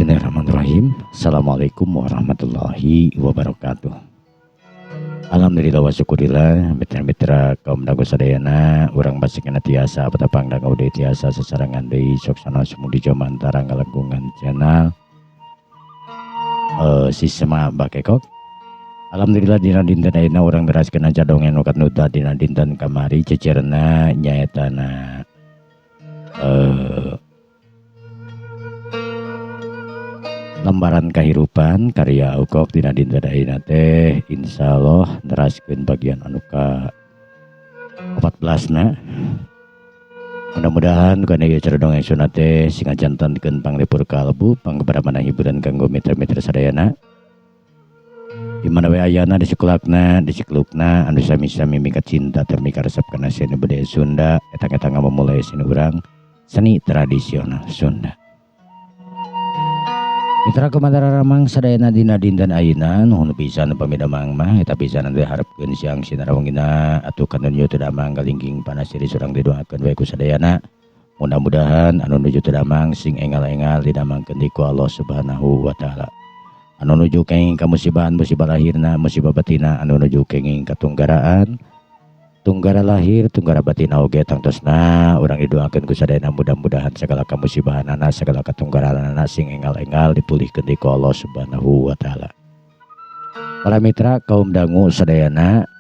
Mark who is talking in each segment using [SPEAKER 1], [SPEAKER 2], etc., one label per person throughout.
[SPEAKER 1] Bismillahirrahmanirrahim. Assalamualaikum warahmatullahi wabarakatuh. Alhamdulillah wa syukurillah mitra-mitra kaum dago sadayana urang basikeun tiasa patapang dago deui tiasa sasarangan deui soksana sumudi jomantara ngalenggungan channel Sisma Bakekok. Alhamdulillah dina dinten ayeuna urang deraskeun aja dongeng nu nuta dina dinten kamari cecerna nyaetana lembaran kahirupan karya Ukok dina dinten ayeuna teh insyaallah neraskeun bagian anu ka 14 na. Mudah-mudahan kana ieu cara dongeng sunat teh sing ngajantankeun panglipur kalbu panggebaramana hiburan kanggo mitra-mitra sadayana. Di mana we ayana di sekelakna, di sekelukna anu sami-sami mika cinta teu mika resep kana seni budaya Sunda eta-eta memulai seni urang seni tradisional Sunda. Mitra kumantara ramang sadayana dina dinten ayeuna nuhun pisan pamidamang mah eta pisan teh harepkeun siang sinarawangina atuh kanuju teu damang galingking panasiri surang didoakeun wae ku sadayana. Mudah-mudahan anu nuju teu damang sing engal-engal didamangkeun ku Allah Subhanahu wa taala. Anu nuju kenging ka musibahan musibah lahirna musibah batina anu nuju kenging katunggaraan tunggara lahir tunggara batina oge tangtosna urang didoakeun ku sadayana mudah-mudahan segala kamusibahanana segala katunggaranana sing engal-engal dipulihkeun ku Allah Subhanahu wa taala. Para mitra kaum dangu sadayana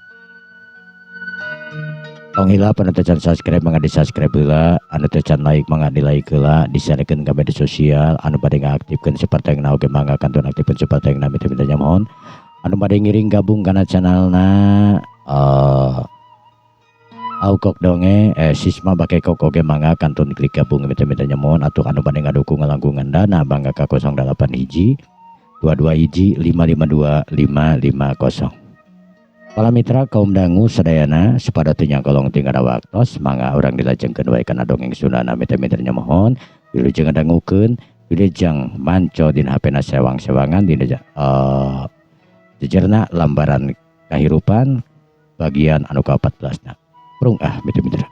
[SPEAKER 1] tong hila anu teu can subscribe mangga di-subscribe heula, anu teu can like mangga di-like heula, disarekeun ka media sosial, anu bade ngaaktifkeun sapertengna oge mangga kantun aktifkeun sapertengna mitra-mitra mohon. Anu bade ngiring gabung kana channelna Aukok donge Sisma Bakekok oge mangga kantun klik gabung mitra-mitra mohon atuh anu bade ngadukung ngalangkungan dana bangga ka 08 hiji 22 hiji 552 550. Para mitra kaum dangu sadayana sapada teu nyangkolong tinggal waktos mangga urang dilajengkeun wae kana dongeng Sundana mitra-mitra mohon wilujeng ngadangukeun wilujeng manco dina hapena sewang-sewangan dina jejerna lambaran kahirupan bagian anu ka-14 na. Prung mitra-mitra.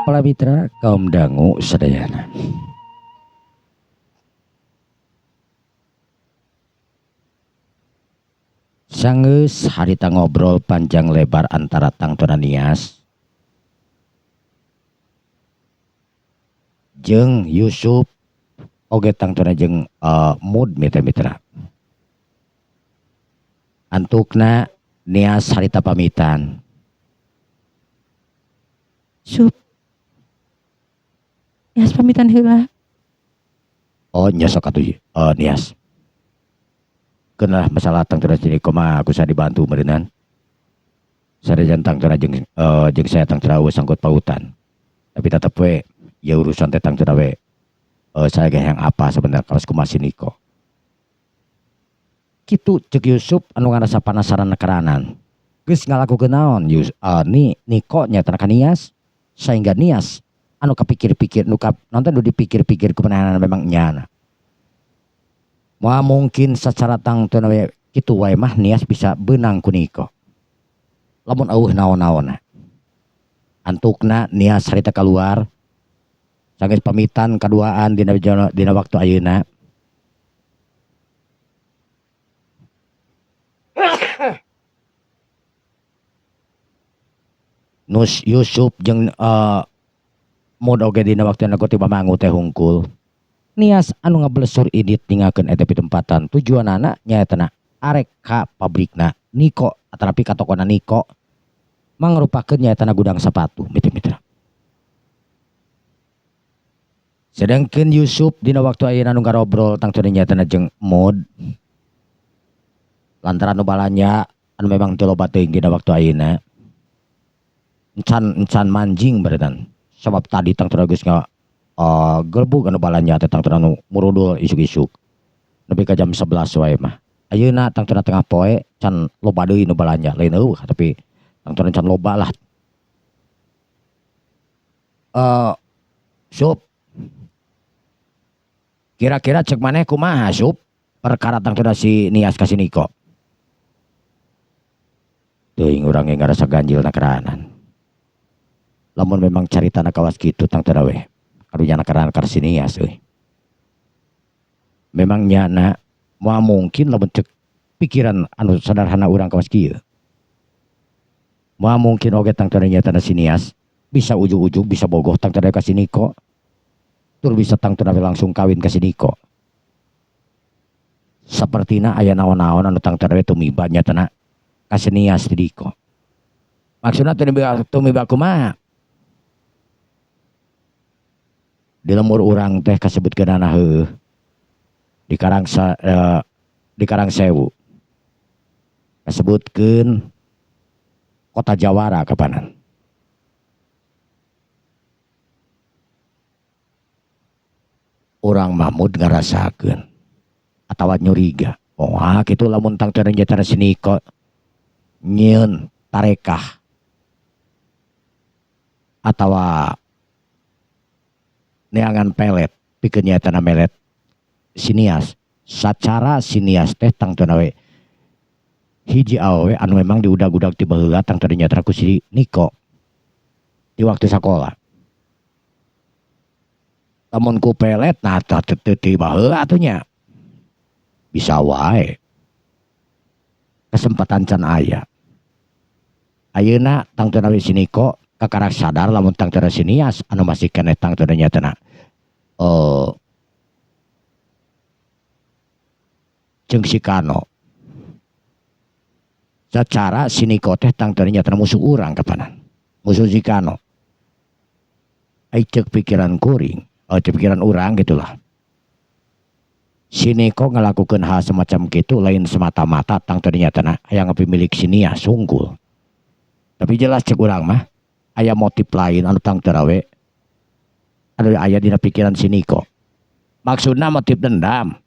[SPEAKER 1] Para mitra kaum dangu sadayana. Sanggeus harita ngobrol panjang lebar antara Tangtona Nias jeung Yusuf oge Tangtona jeung Mud mitra-mitra. Antukna Nias harita pamitan. Sup Nias pamitan heula. Oh nya sok atuh Nias. Kenah masalah Tangtona jadi koma aku saya dibantu meureunnan. Sarejan Tangtona jeung saya Tangtona we sangkut pautan. Tapi tetep we ya urusan teh Tangtona we saya ge yang apa sebenarnya kaos kumaha si Niko. Kitu ceuk Yusuf anu ngarasa penasaran nekaranan. Geus ngalakukeun naon Niko nya teh ka Nias sehingga Nias anu kapikir-pikir nonton dipikir-pikir kebenaran memang nyana. Wah mungkin secara Tangtona we kitu wae mah Nias bisa benang ku Niko. lamun eueuh naon-naonna antukna nias harita keluar sanggeus pamitan kaduaan dina waktu ayeuna Nus Yusuf jeung mod oge dina waktu ku ti Mamangu teh hungkul nias anu ngablesur idit ningakeun eta pitempatan tujuanana nyaeta arek ka pabrikna Niko atarapi ka tokona Niko mangrupakeun nyaeta gudang sepatu mitra-mitra. Sedangkeun Yusuf dina waktu ayeuna nu ngarobrol tang teu nyaeta jeung mod lantaran nu balanya anu memang teu loba teuing dina waktu ayeuna encan manjing beredan sebab tadi tang teu geus gelbuk anu balanya teh tang teu anu murudul isuk-isuk nepi ka jam 11 wae mah ayeuna tang teu tengah poe can loba deui nu balanya lain eueuh tapi tang teu can loba lah Sup kira-kira cek maneh kumaha Sup perkara tang teu si nias ka si Niko teuing urang ge ngarasa ganjil na kerahanan lamun memang caritana kawas kitu tang teu we karunya na kerahanan ka si nias euy memang nyana moal mungkin lamun cek pikiran anu sederhana urang kawas kieu moal mungkin oge tang teu nyaeta si nias bisa ujug-ujug bisa bogoh tang teu ka si Niko tur bisa tang teu langsung kawin ka si Niko sapertina aya naon-naon anu tang teu tumiba nyatana ka si nias ti Niko maksudna tumiba kumaha di lemur urang teh kasebutkeunana heueuh di Karangsewu kasebutkeun kota Jawara kapanan urang Mahmud ngarasakeun atawa nyuriga kitu lamun tang teu nyaeta si Niko nyieun tarekah atawa neangan pelet pikeun nyaeta melet sinias sacara sinias teh tang teu we hiji awewe anu memang diudag-udag ti baheula tang teu nyaeta ku si Niko di waktu sakola lamun ku pelet nah teu ti baheula atuh nya bisa wae kesempatan can aya ayeuna tang teu we si Niko kakarak sadar lamun tang teu si nias anu masih keneh tang teu nyaeta jeung si Kano secara si Niko teh tang teu nyaeta musuh urang kapanan musuh si Kano ai ceuk pikiran kuring ceuk pikiran urang gitulah si Niko ngalakukeun hal semacam kitu lain semata-mata tang teu nyaeta aya ngapimilik si nias sungkul tapi jelas ceuk urang mah aya motif lain anu tang teu we anu aya dina pikiran si Niko maksudna motif dendam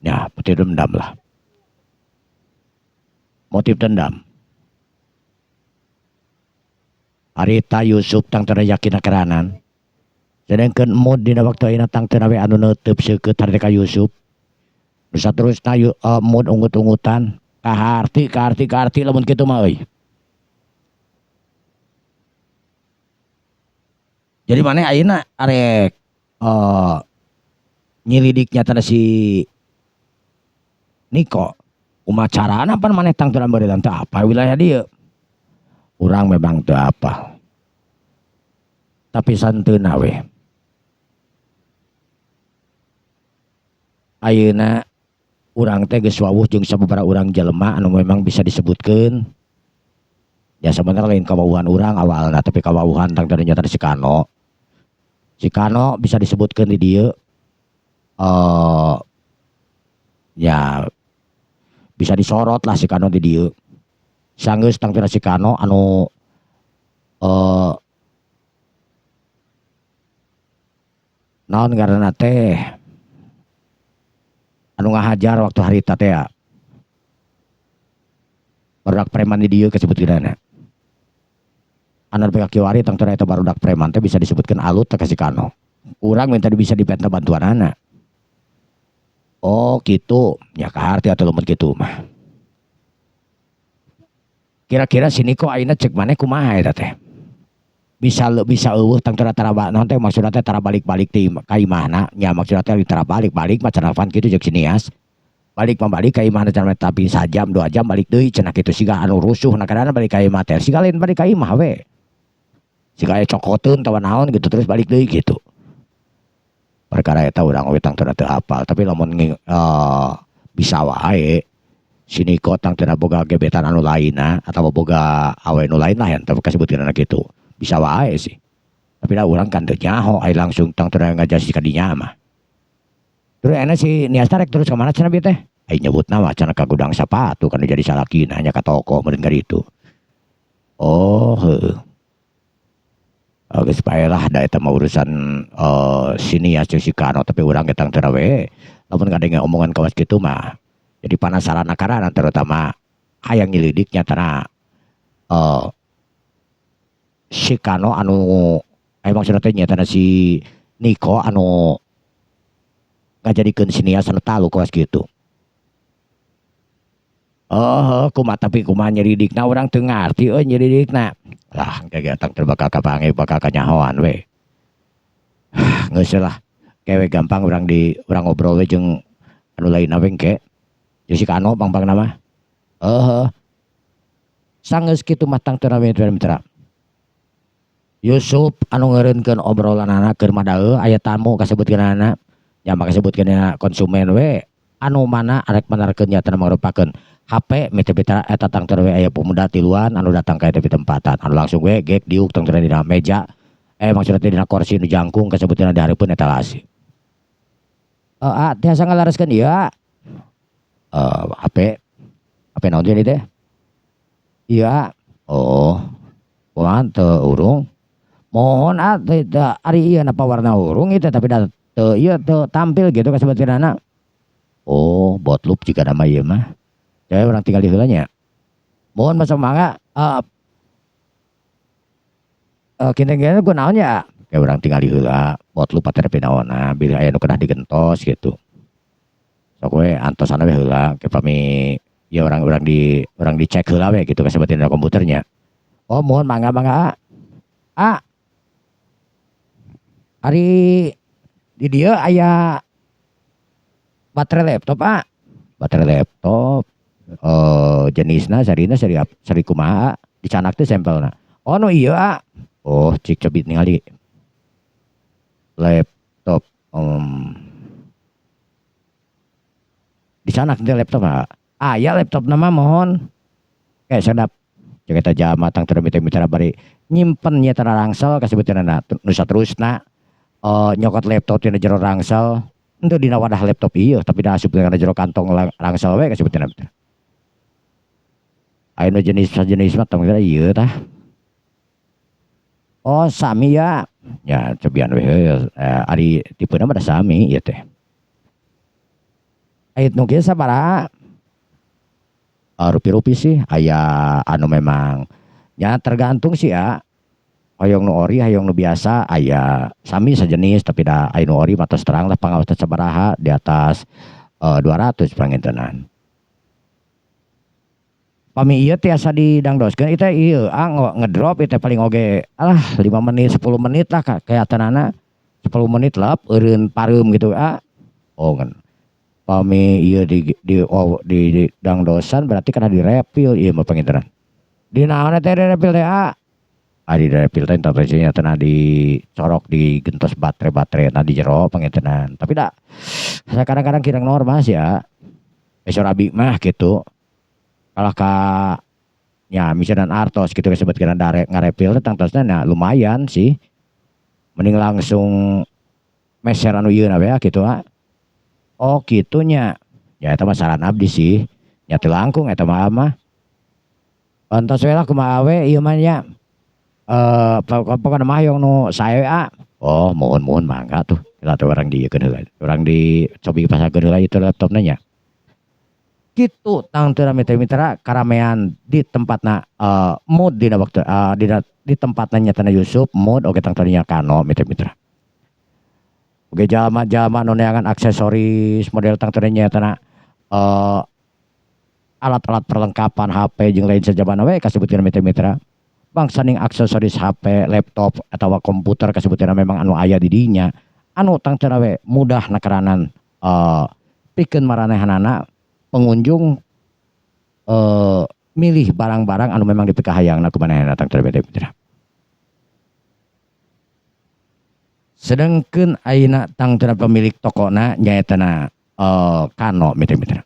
[SPEAKER 1] ya motif dendam lah motif dendam harita Yusuf tang teu yakin kerahanan sedangkeun mod dina waktu ayeuna tang teu we anu neuteub seukeut harita Yusuf nu saterusna mod ungut-ungutan ka harti lamun kitu mah euy jadi mana ayeuna arek nyelidik nyata si Niko kumaha carana pan maneh tang teu beureutan teu apa wilayah dieu urang memang teu apa tapi santeuna we ayeuna urang teh geus wawuh jeung sababaraha urang jelema anu memang bisa disebutkeun ya sebenarnya lain kawawuhan urang awalna tapi kawawuhan tang teu nyata si Kano bisa disebutkeun di dieu ya bisa disorot lah si Kano di dieu sanggeus tang teu si Kano anu naon ngaranna teh anu ngahajar waktu harita teh barudak preman di dieu kasebutkeunana anu pika kiwari tang teu eta barudak preman teh bisa disebutkeun alut teh ka si Kano urang minta bisa dipenta bantuanana oh gitu ya kaharti atuh lamun kitu mah kira-kira sini kok ayeuna cek maneh kumaha eta teh bisa eueuh tang tara naon teh maksudna teh tara balik-balik ti ka imahna nya maksudna teh tara balik-balik mah cenah kitu jeung sinias balik ka imahna cenah tapi sajam 2 jam balik deui cenah kitu siga anu rusuh na kadana balik ka imah teh siga lain balik ka imah we siga aya cokoteun tawa naon gitu terus balik deui gitu perkara eta urang we tang teu hafal tapi lamun bisa wae sini kotang teu boga gebetan anu lainna atawa boga awe nu lain lah yang teu kasebutkeun kitu bisa wae sih tapi da urang kan teu nyaho aya langsung tang teu ngajasi ka dinya mah terus enak si niasta rek terus kemana cenah bieu teh ai nyebutna mah cenah ka gudang sepatu kan jadi salakina nya ka toko meureun ka ditu oh heueuh geus bae lah da eta mah urusan sinias jeung si Kano tapi urang ge tang teu we lamun ngadenge omongan kawas kitu mah jadi penasaran karana terutama hayang nyelidik nyatana si Kano anu maksudna teh nyatana si Niko anu ngajadikeun sinias anu talu kawas kitu kumaha tapi kumaha nyelidikna urang teu ngarti nyelidikna lah engke tang teu bakal kapange bakal kanyahoan we geus lah kewe gampang urang ngobrol we jeung anu lainna we engke jeung si Kano pang-pangna mah sanggeus kitu mah tang teu mitra Yusuf anu ngeureunkeun obrolanana keur madaeu aya tamu kasebutkeunana nya mah kasebutkeun konsumen we anu mana arek manarkeun nyata mangrupakeun HP mitra eta tang teu aya pemuda tiluan anu datang ka eta tempatan anu langsung we gek diuk tang teu dina meja maksudna teh dina kursi nu jangkung kasebutkeun di hareupeun etalase tiasa ngalareskeun ieu HP naon teh teh iya kumaha teu urung mohon ari ieu napa warna urung itu tapi da teu ieu teu tampil gitu kasebutkeunana botluk jika nama ieu mah saya orang tinggal di heula nya mohon masa mangga kene-kene ku naon nya kayak orang tinggal di heula botluk paterepe naonna bila aya nu kedah digentos gitu sok we antosana we heula ke pami ya orang dicek heula we gitu kasebutkeun dina komputernya mohon mangga ari di dieu aya baterai laptop jenisna sari kumaha dicanak teh sampelna nu ieu cik cobit ningali laptop dicanak teh laptop aya laptop nama mohon sadap cek eta jalma tang teu mitra bari nyimpen nya tara rangsel kasebutkeunana nu saterusna nyokot laptop tina jero rangsel henteu dina wadah laptop ieu tapi da asup kana jero kantong rangsel we kasebutkeunana aya jenis mah tong ieu tah sami ya cobian we ari tipena mah da sami ieu teh aya nu kieu sabaraha rupi-rupi sih aya anu memang nya tergantung sih hoyong nu ori hoyong nu biasa aya sami sajenis tapi da aya nu ori mah tos terang lah pangaos teh sabaraha di atas 200 pangintenan pami ieu tiasa didangdoskeun eta ieu ngedrop eta paling oge 5 menit 10 menit lah kayatanana 10 menit leup eureun pareum gitu ngan pami ieu di dangdosan berarti kana direpil ieu mah pangintenan di naon teh direpil teh di direpil teh tentunya teh dicorok digentos baterai na di jero pangintenan tapi da kadang-kadang kirang normal sih abi mah gitu kalah ka nya misalnya artos gitu disebutkeun ngarepil teh tangtosna lumayan sih mending langsung meser anu ieu na we gitu kitunya ya eta mah saran abdi sih nya teu langkung eta mah antos we lah kumaha we ieu mah nya pokokna mah yang nu sae mohon mangga tuh kita teh urang dieukeun heula urang dicobi pasakeun heula itu laptopna nya kitu tang teu mitra karamean di tempatna mood dina waktu di tempatna nyatana Yusuf mood oge tang tadinya Kano mitra oge jalma-jalma nu neangan aksesoris model tang teu nyatana alat-alat perlengkapan HP jeung lain sajabana we kasebutkeun mitra-mitra. Bangsaning aksesoris HP, laptop atawa komputer kasebutkeun memang anu aya di dinya. Anu tangtara we mudah nakaranan pikeun maranehanana pengunjung milih barang-barang anu memang dipikahayangna ku manehna tangtara mitra. Sedangkan ayeuna tangtara pemilik tokona nyaetana Kano mitra-mitra.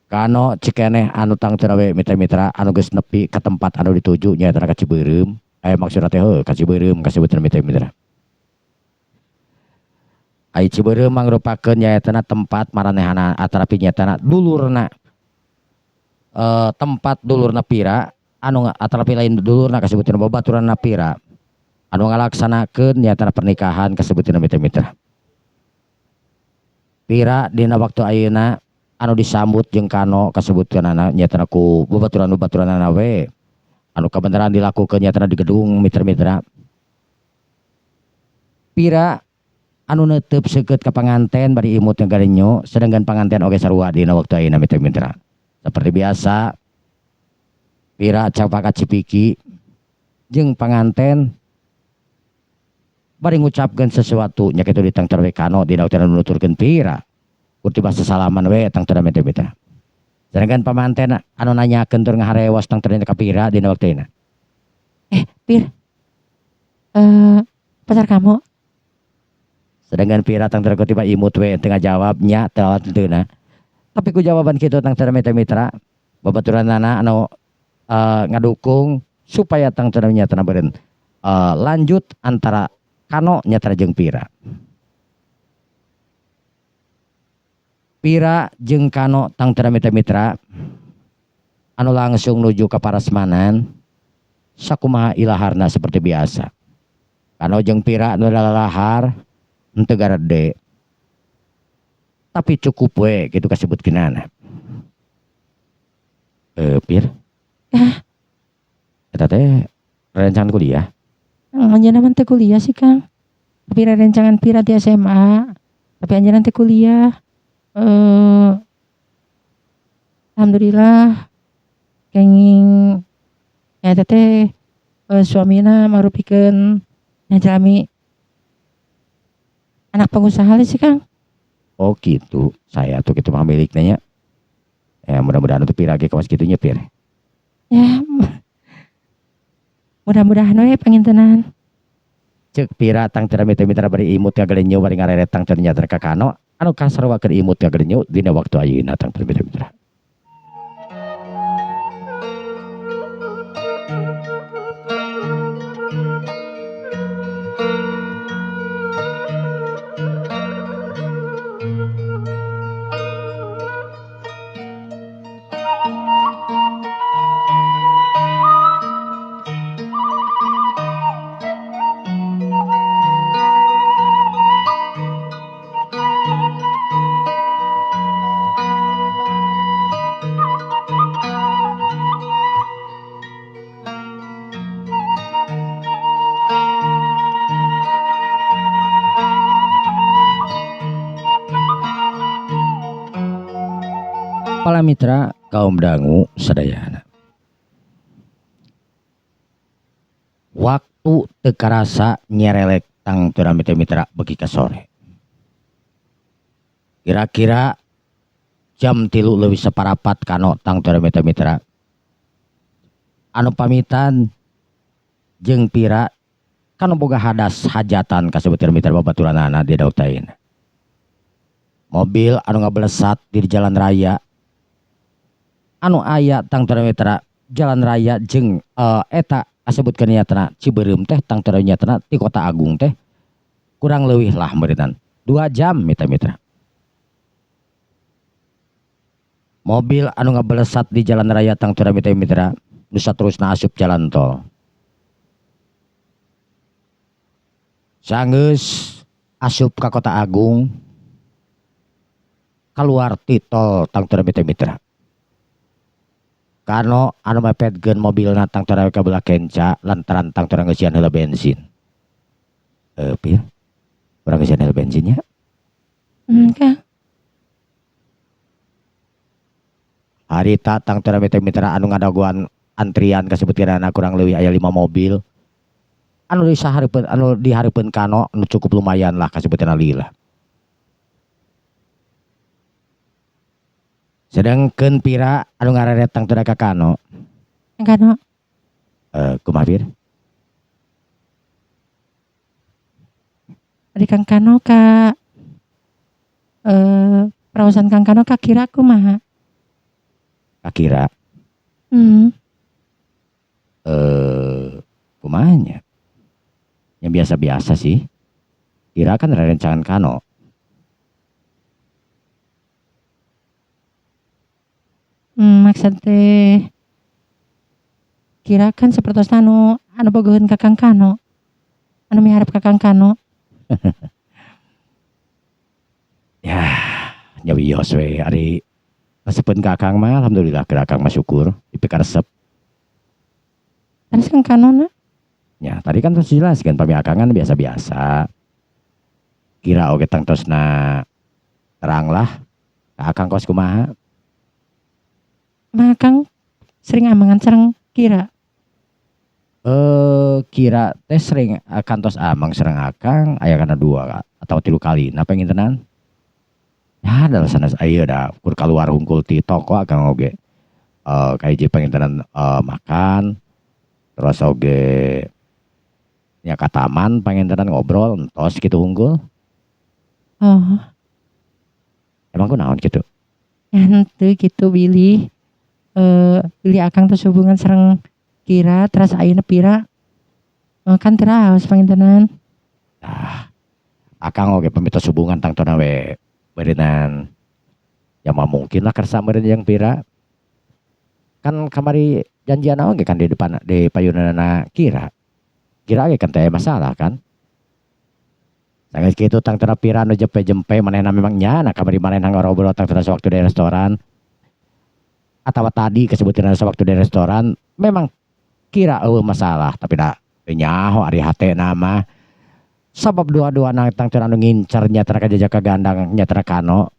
[SPEAKER 1] Kano cikeneh anu tangtara we mitra-mitra anu geus nepi ka tempat anu dituju nyaetana ka Cibeureum. Maksudna teh ka Cibeureum kasebutna mitra-mitra. Ai Cibeureum mangrupakeun nyaetana tempat maranehana atarapi nyaetana dulurna. Tempat dulurna pira anu atarapi lain dulurna kasebutna babaturanna pira anu ngalaksanakeun nyaetana pernikahan kasebutna mitra-mitra. Pira dina waktu ayeuna anu disambut jeung Kano kasebutkeunana nyaetana ku babaturan-babaturanna we anu kabeneran dilakukeun nyaetana di gedung mitra-mitra. Pira anu neuteub seukeut ka panganten bari imut jeung garenyo sedangkan panganten oge sarua dina waktu ayeuna mitra-mitra. Seperti biasa pira capaka cipiki jeung panganten bari ngucapkeun sesuatu nya kitu di tangtara we Kano dina waktu anu nuturkeun pira kurti basa salaman we tangtara mitra-mitra. Sedangkan pamanten anu nanyakeun tur ngaharewas tangtara ka pira dina waktu ayeuna. Pir. Pacar kamu? Sedangkan pira tangtara tiba imut we teu ngajawabnya teu tenteuna. Tapi ku jawaban kitu tangtara mitra-mitra babaturanana anu ngadukung supaya tangtara nyatana beureun lanjut antara Kano nyatana jeung pira. Pira jeung Kano tangtara mitra-mitra anu langsung nuju ka parasmanan sakumaha ilaharna seperti biasa. Kano jeung pira anu lalahar henteu garede tapi cukup we gitu kasebutkeunana. Pir. Eta teh rencangan kuliah. Anjeunna mah teu kuliah sih Kang. Tapi rencangan pira di SMA. Tapi anjeunna teh kuliah. Alhamdulillah kenging eta teh suamina marupikeun ngajalmi anak pengusaha sih Kang. Oh gitu, saya tuh gitu mah miliknya. Ya mudah-mudahan untuk pira ge kawas kitunya pir. Ya mudah-mudahan we pangintenan. Cek pira tangtara mitra-mitra bari imut ka galenyo bari ngareret tangtara nyatra ka Kano anu kasarwakeun imut ka galenyo dina waktu ayeuna tangtara mitra-mitra. Para mitra kaum dangu sadayana. Waktu teu karasa nyerelek tangtara mitra-mitra beuki ka sore. Kira-kira jam 3 leuwih saparapat Kano tangtara mitra-mitra. Anu pamitan jeung pira Kano boga hadas hajatan kasebutkeun mitra babaturanana di dauk taina. Mobil anu ngablesat di jalan raya anu aya tangtara mitra jalan raya jeung eta kasebutkeun nyatana Cibeureum teh tangtara nyatana ti Kota Agung teh kurang leuwih lah meuritan 2 jam mitra-mitra. Mobil anu ngablesat di jalan raya tangtara mitra-mitra nu saterusna asup jalan tol. Sanggeus asup ka Kota Agung kaluar ti tol tangtara mitra-mitra. Kano anu mepetkeun mobilna tangtara ka belah kenca lantaran tangtara ngeusian heula bensin. Pir. Urang ngeusian heula bensinnya? Kang. Harita tangtara mitra-mitra anu ngadaguan antrian kasebutkeunana kurang leuwih aya 5 mobil. Anu dihareupeun kano anu cukup lumayan lah kasebutkeunana lila. Sedangkeun pira anu ngareret tangtara ka kano.
[SPEAKER 2] Kano.
[SPEAKER 1] Kumaha Pir?
[SPEAKER 2] Ari Kang Kano ka perawasan Kang Kano ka kira kumaha?
[SPEAKER 1] Kakira kumanya? Yang biasa-biasa sih. Kira kan rerencangan kano.
[SPEAKER 2] Maksud teh kira kan sapertosna anu bogoheun ka Kang Kano. Anu miharep ka Kang Kano.
[SPEAKER 1] Ya, nyawios we ari resepkeun ka Akang mah alhamdulillah keur Akang mah syukur dipikaresep.
[SPEAKER 2] Terus Kang Kano na?
[SPEAKER 1] Ya, tadi kan terus jelaskeun pami Akang kan biasa-biasa. Kira oge tangtosna terang lah. Ka Akang kos kumaha?
[SPEAKER 2] Mah Kang sering amangan sareng kira.
[SPEAKER 1] Kira teh sering kantos amang sareng Akang aya kana 2 atau 3 kali. Napa ngintenan? Ya adalah sanes aya da kur kaluar hungkul ti toko Akang oge. Kahiji pangintenan makan terus oge nya ka taman pangintenan ngobrol entos kitu hungkul.
[SPEAKER 2] Oh,
[SPEAKER 1] Emang kunaon kitu?
[SPEAKER 2] ya henteu gitu Billy. Billy Akang terus hubungan sareng kira terus ayeuna pira kan teraos pangintenan.
[SPEAKER 1] Nah, Akang oge pamitos hubungan tangtona we beureunan. Ya mah mungkin lah kersa meureun yang pira. Kan kamari janjian oge kan di depan di payunana kira. Kira ge kan teh masalah kan. Sangat kitu tangtara pira nu jempe-jempe manehna memang nyana kamari manehna ngobrol tangtara sewaktu di restoran. Atawa tadi kesebutan sewaktu di restoran memang kira masalah tapi da nyaho ari hatena mah sabab dua-dua nang tangtara anu ngincer nyatra ka jajaka gandang nyatra kano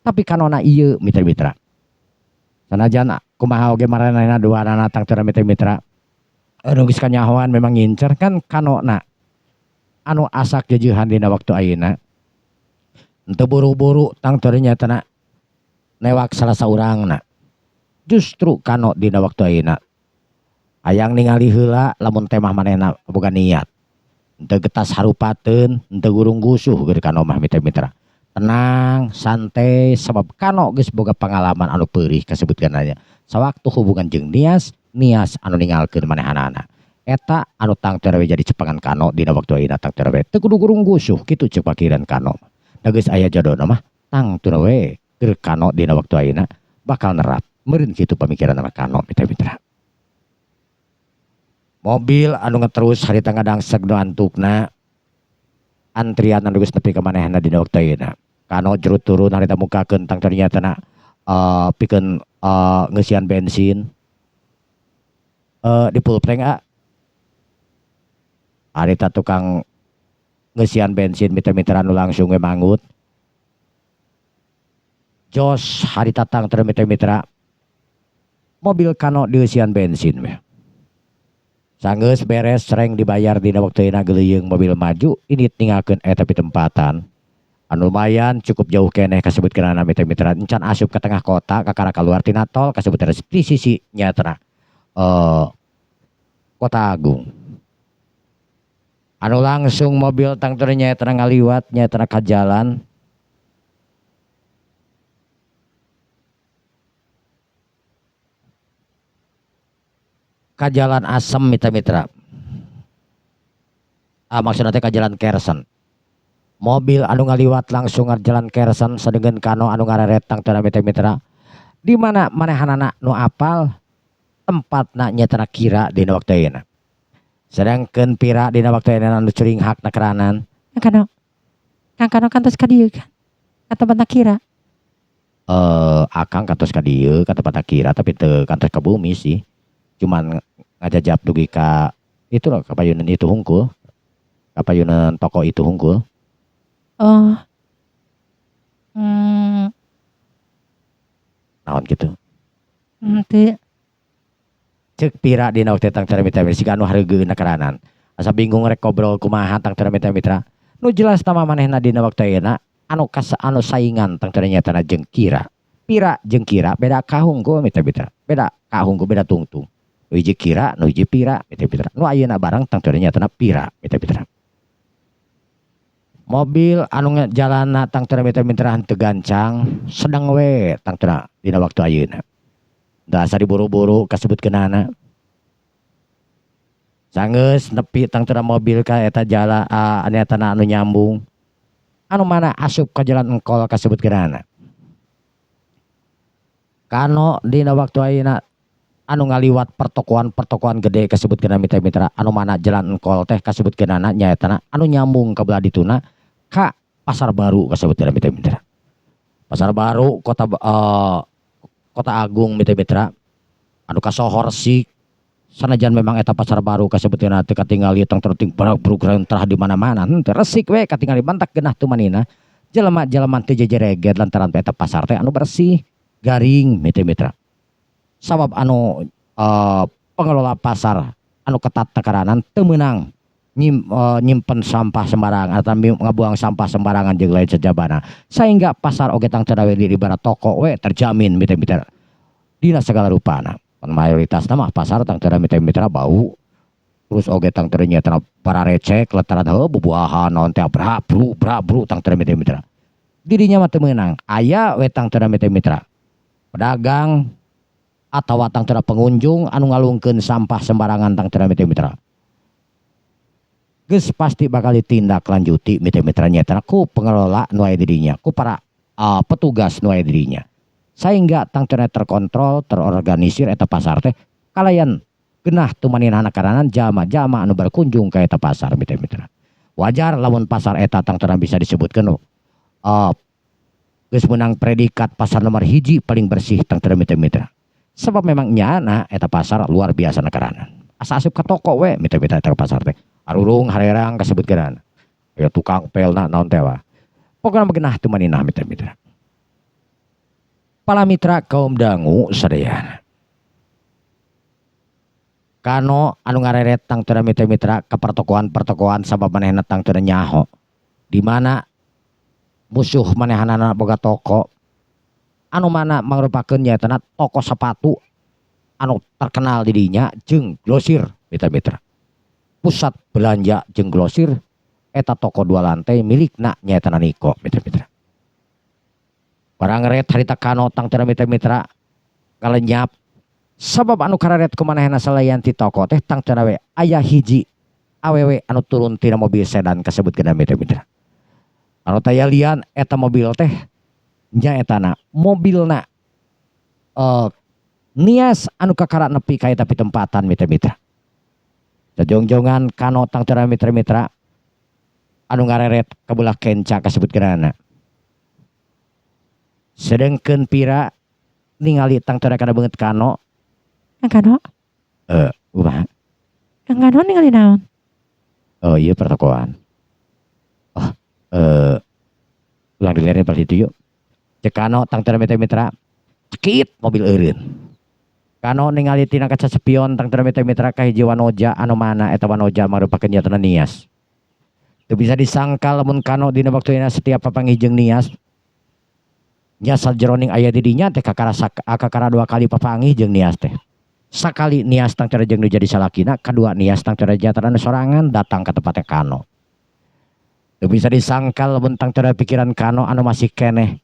[SPEAKER 1] tapi kanona ieu mitra-mitra. Sanajan kumaha oge maranehna duanana tangtara mitra-mitra anu geus kanyahoan memang ngincer kan kanona anu asak jeujehan dina waktu ayeuna henteu buru-buru tangtara nyatana newak salah saurangna. Justru kano dina waktu ayeuna hayang ningali heula lamun temah manehna boga niat. Henteu getas harupateun, henteu gurung gusuh geur kano mah mitra-mitra. Tenang, santai sabab kano geus boga pangalaman anu peurih kasebutkeunana. Sawaktu hubungan jeung Nias anu ningalkeun manehanana. Eta anu tangtara we jadi cepangan kano dina waktu ayeuna tangtara we teu kudu gurung gusuh kitu ceuk pakiran kano. Da geus aya jadona mah tangtara we keur kano dina waktu ayeuna bakal nerap meureun kitu pamikiran anak kano mitra-mitra. Mobil anu ngeterus harita ngadangseg nu antukna antrian anu geus nepi ka manehna dina waktu ayeuna. Kano jerut turun harita mukakeun tangtara nyatana pikeun ngeusian bensin di pulpeng harita tukang ngeusian bensin mitra-mitra anu langsung we mangut. Jos harita tangtara mitra-mitra mobil kano dieusian bensin we. Sanggeus beres sereng dibayar dina waktu ayeuna geuleuyeng mobil maju ini ningakeun eta pitempatan anu lumayan cukup jauh keneh kasebutkeunana mitra-mitra encan asup ka tengah kota kakara kaluar tina tol kasebutkeun di sisi nyatra Kota Agung. Anu langsung mobil tangtara nyatra ngaliwat nyatra ka jalan ka jalan asem mitra-mitra. Maksudna teh ka jalan Kersen. Mobil anu ngaliwat langsung ka jalan Kersen sadengeun kano anu ngareret tangtara mitra-mitra. Di mana manehanana nu apal tempatna nyatana kira dina waktu ayeuna. Sedangkeun pira dina waktu ayeuna anu ceuring hakna keranan.
[SPEAKER 2] Kang Kano kantos ka dieu kan. Ka tempatna kira.
[SPEAKER 1] Akang kantos ka dieu ka tempatna kira tapi teu kantos ka bumi sih. Cuman ngajajab dugi ka itu loh kapayunan itu hungkul kapayunan toko itu hungkul.
[SPEAKER 2] Oh.
[SPEAKER 1] Naon gitu.
[SPEAKER 2] Teu.
[SPEAKER 1] Cek pira dina waktu tang tara mitra mitra siga anu hareugeuna karanan. Asa bingung rek ngobrol kumaha tang tara mitra mitra. Nu jelas tama manehna dina waktu ayeuna anu saingan tang tara nyatana jeung kira. Pira jeung kira beda kahungku mitra mitra. Beda kahungku beda tungtung. Nu hiji kira, nu hiji pira mitra mitra. Nu ayeuna barang tang tara nyatana pira mitra mitra. Mobil anu jalanna tang tara mitra mitra henteu gancang sedang we tang tara dina waktu ayeuna. Da asa diburu-buru kasebutkeunana. Sanggeus nepi tang tara mobil ka eta jala anyatana anu nyambung. Anu mana asup ka jalan engkol kasebutkeunana. Kano dina waktu ayeuna anu ngaliwat pertokoan gede kasebutkeunana mitra-mitra anu mana jalan engkol teh kasebutkeunana nyaetana anu nyambung ka belah dituna ka Pasar Baru kasebutkeunana mitra-mitra. Pasar Baru Kota Agung mitra-mitra anu kasohor sih sanajan memang eta Pasar Baru kasebutkeunana teu katingali tong terting program terah di mana-mana teu resik we katingali mantak geunah teu manina jelema-jelema teu jejereget lantaran eta pasar teh anu bersih garing mitra-mitra sabab anu pengelola pasar anu ketat tekaranan teu meunang nyimpen sampah sembarangan atau ngabuang sampah sembarangan jeung lain sajabana sehingga pasar oge tang teu di ibarat toko we terjamin mitra-mitra dina segala rupana mayoritas mah pasar tang teu mitra-mitra bau terus oge tang teu nyetana pararecek lantaran bubuahan naon teh bra-bru tang teu mitra-mitra dirinya mah teu meunang aya we tang teu mitra-mitra pedagang atawa tang teu pengunjung anu ngalungkeun sampah sembarangan tang teu mitra-mitra geus pasti bakal ditindak lanjuti mitra-mitra nyetana ku pengelola nu aya dirinya ku para petugas nu aya dirinya sehingga tang teu terkontrol terorganisir eta pasar teh kalayan geunah teu manehna karanan jama-jama anu berkunjung ka eta pasar mitra-mitra wajar lamun pasar eta tang teu bisa disebutkeun geus meunang predikat pasar nomor hiji paling bersih tang teu mitra-mitra sebab memang nyana eta pasar luar biasa karanan asa asup ka toko we mitra-mitra eta pasar teh arurung harerang kasebutkeunana aya tukang pelna naon teh wa pokona geunah teu manehna mitra-mitra para mitra kaum dangu sadayana kano anu ngareret tang teu mitra-mitra ka pertokoan sabab manehna tang teu nyaho di mana musuh manehanana boga toko anu mana mangrupakeun nyaetana toko sepatu anu terkenal di dinya jeung grosir mitra-mitra pusat belanja jeung grosir eta toko 2 lantai milikna nyaetana Niko mitra-mitra barang ret harita kano tang teu mitra-mitra kalenyap sabab anu kararet kumanehna salayan ti toko teh tang teu aya hiji awewe anu turun tina mobil sedan kasebutkeun mitra-mitra anu taya lian eta mobil teh nyaetana mobilna nias anu kakara nepi ka eta pitempatan mitra-mitra sajongjongan kano tang teu mitra-mitra anu ngareret ka belah kenca kasebutkeunana sedengkeun pira ningali tang teu kada beungeut kano
[SPEAKER 2] Kano
[SPEAKER 1] kumaha
[SPEAKER 2] kano ningali naon
[SPEAKER 1] oh iya pertokoan ulang dilerin pas itu yuk cek kano tang teu mitra-mitra cekit mobil eureun kano ningali tina kaca spion tang teu mitra-mitra ka hiji wanoja anu mana eta wanoja mangrupakeun nyatana Nias teu bisa disangka lamun kano dina waktuina setiap papanggih jeung Nias nya sajeroning aya di dinya teh kakara 2 kali papanggih jeung Nias teh sakali Nias tang teu jeung nu jadi salakina kadua Nias tang teu nyatana sorangan datang ka tempat kano teu bisa disangka lamun tang teu pikiran kano anu masih keneh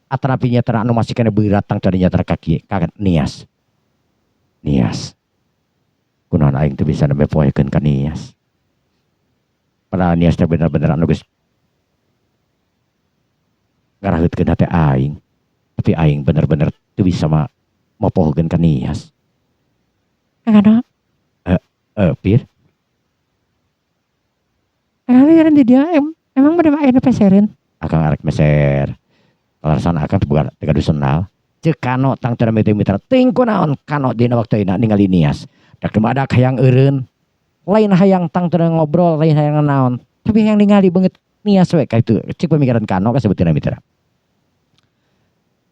[SPEAKER 1] atanapi nyatana anu masih keneh beurat tang teu nyatana kaki ka Nias kunaon aing teu bisa nemepoekeun ka Nias padahal Nias teh bener-bener anu geus ngaraheutkeun hate aing tapi aing bener-bener teu bisa mapohokeun ka Nias
[SPEAKER 2] kano
[SPEAKER 1] Pir
[SPEAKER 2] ngaliran di dia emang bener aya nu pesereun
[SPEAKER 1] akang arek meser alasan akang bukan teu dusenal cek kano tang teu mitra teuing kunaon kano dina waktuina ningali Nias dak dumadak hayang eureun lain hayang tang teu ngobrol lain hayang naon tapi hayang ningali beungeut Nias we ka itu cek pemikiran kano kasebutkeun mitra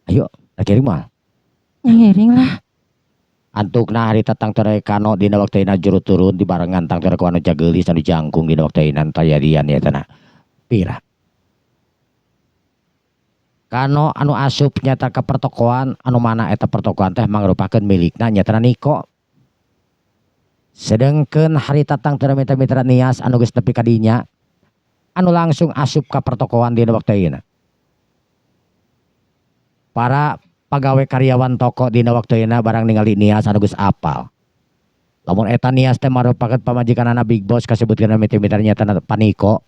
[SPEAKER 1] ayo kirim mah
[SPEAKER 2] ngiring lah.
[SPEAKER 1] Antukna harita tang tere kano dina waktuina juru turun di barengan tang tere ku anu jagelis anu jangkung dina waktuina tayarian ya tanah pira kano anu asup nyata ke pertokoan anu mana eta pertokoan teh mangrupakeun milikna nyata Niko sedengkeun harita tang tere mitra-mitra Nias anu geus nepi ka dinya anu langsung asup ka pertokoan dina waktuina para pegawai karyawan toko dina waktuina barang ningali Nias anu geus apal lamun eta Nias teh marupakeun pamajikanana Big Boss kasebutkeun mitra-mitra nyata Paniko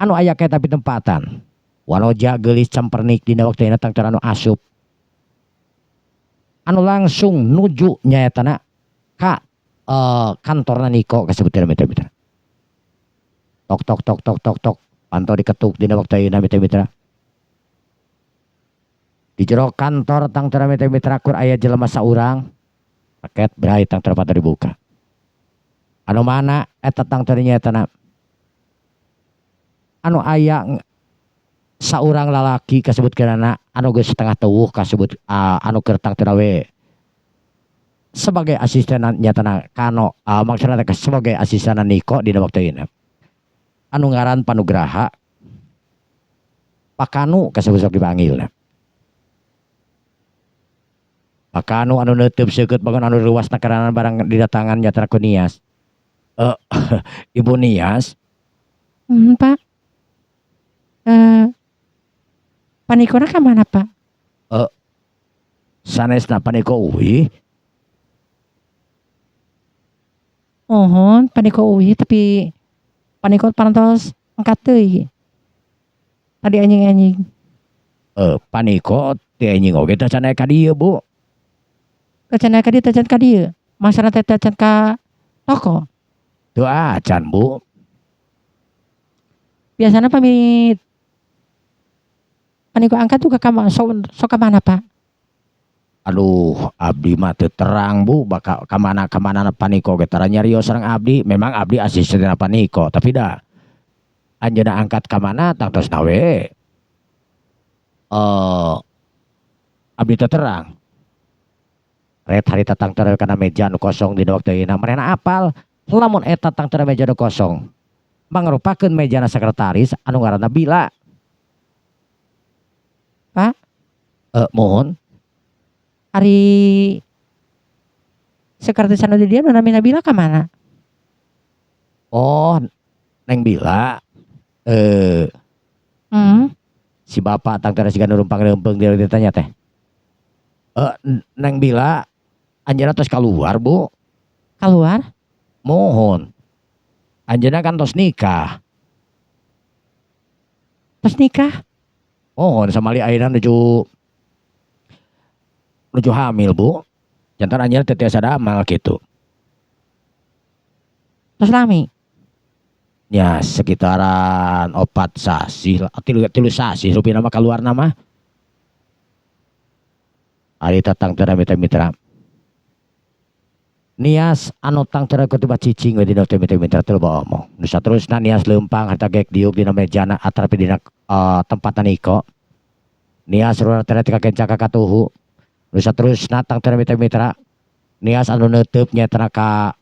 [SPEAKER 1] anu aya kaeta pitempatan wanoja gelis campernik dina waktuina tang anu asup anu langsung nuju nyaetana ka kantorna Niko kasebutkeun mitra-mitra tok tok tok tok tok tok pantau diketuk dina waktuina mitra-mitra di jero kantor tang tera mitra-mitra kur aya jelema saurang paket berai tang terpata dibuka anu mana eta tang terinya etana anu aya saurang lalaki kasebutkeunana anu geus setengah teueuh kasebut anu keur tang teu we sebagai asisten nyatana kano maksudna teh sebagai asisten Niko dina waktuina anu ngaran Panugraha Pakanu kasebut sok dipanggilna Pakanu anu neuteub seukeut bangun anu ruasna karana barang didatangan nyatana ku Nias Ibu Nias
[SPEAKER 2] Pak. Panikona ka mana, Pak?
[SPEAKER 1] sanesna Paniko uwi
[SPEAKER 2] Ohon, paniko uwi tapi paniko parantos angkat teuy. Tadi anjing-anjing.
[SPEAKER 1] Paniko teh anjing oge teh can aya ka dieu Bu
[SPEAKER 2] Tacan ka dieu, tacan ka dieu. Masana teh tacan ka toko.
[SPEAKER 1] teu acan Bu
[SPEAKER 2] Biasana pamit paniko angkat tuh ka sok ka mana, Pak?
[SPEAKER 1] aduh abdi mah teu terang Bu bakal kamana Paniko ge tara nyarios sareng abdi memang abdi asisten Paniko tapi dah anjeunna angkat ka mana tang tos nawe abdi teu terang ret harita tang teu kana meja nu kosong dina waktuina marena apal lamun eta tang teu meja nu kosong mangrupakeun mejana sekretaris anu ngaranna Bila
[SPEAKER 2] Pak?
[SPEAKER 1] Mohon
[SPEAKER 2] Ari sekretaris anu di dia nu namina Bila ka mana?
[SPEAKER 1] oh Neng Bila si bapak tang teu siga nurumpang reumpeng dia ditanya teh Neng Bila anjeunna tos kaluar Bu
[SPEAKER 2] Keluar?
[SPEAKER 1] mohon anjeunna kan tos nikah
[SPEAKER 2] Terus nikah?
[SPEAKER 1] mohon samali ayeuna nuju hamil Bu jantan anjeunna teu tiasa damal kitu
[SPEAKER 2] Terus lami?
[SPEAKER 1] ya sekitaran 4 sasi tilu sasi rupina mah kaluar nama ari tatang teu mitra-mitra Nias anu tang teu kutiba cicing we dina mitra teu loba omong nu saterusna Nias leumpang harta gek diuk dina mejana atrapi dina tempatna Niko Nias rura teh ka kencang ka katuhu nu saterusna tang teu mitra Nias anu neuteub nyetana ka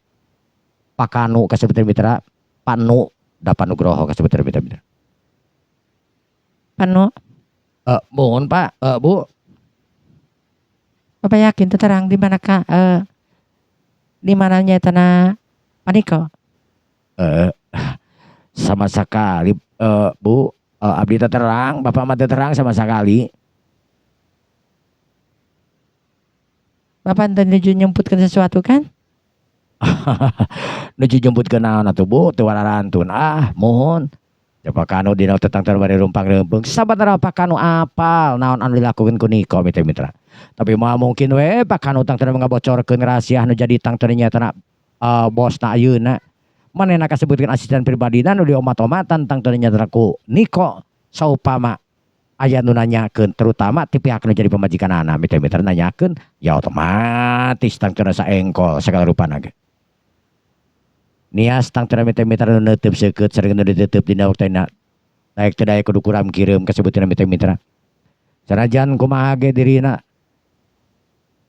[SPEAKER 1] Pakanu kasebut mitra Panu dapat Nugroho kasebut mitra
[SPEAKER 2] Panu?
[SPEAKER 1] mohon Pak Bu
[SPEAKER 2] Bapak yakin teu terang di mana ka di mananya tanah Paniko?
[SPEAKER 1] sama sekali Bu abdi teu terang Bapak mah teu terang sama sekali
[SPEAKER 2] Bapak enten nuju nyemputkan sesuatu kan?
[SPEAKER 1] nuju jemput ke naon atuh Bu teu wararantun mohon coba kanu dina tetang terbari rumpang reumpeng sabaraha pakanu apal naon anu dilakukeun ku Niko mitra tapi mah mungkin we pakanu tang teu ngabocorkeun rahasia anu jadi tang teu nyatana bosna ayeuna manehna kasebutkeun asisten pribadina nu diomat-omatan tang teu nyatana ku Niko saupama aya nu nanyakeun terutama ti pihak nu jadi pamajikanana mitra nanyakeun ya otomatis tang teu saengkol segala rupana ge Nias tang teu mitra nu neuteub seukeut sareng nu diteuteub dina waktuina daek teu daya kudu kuram kireum kasebutna mitra sanajan kumaha ge dirina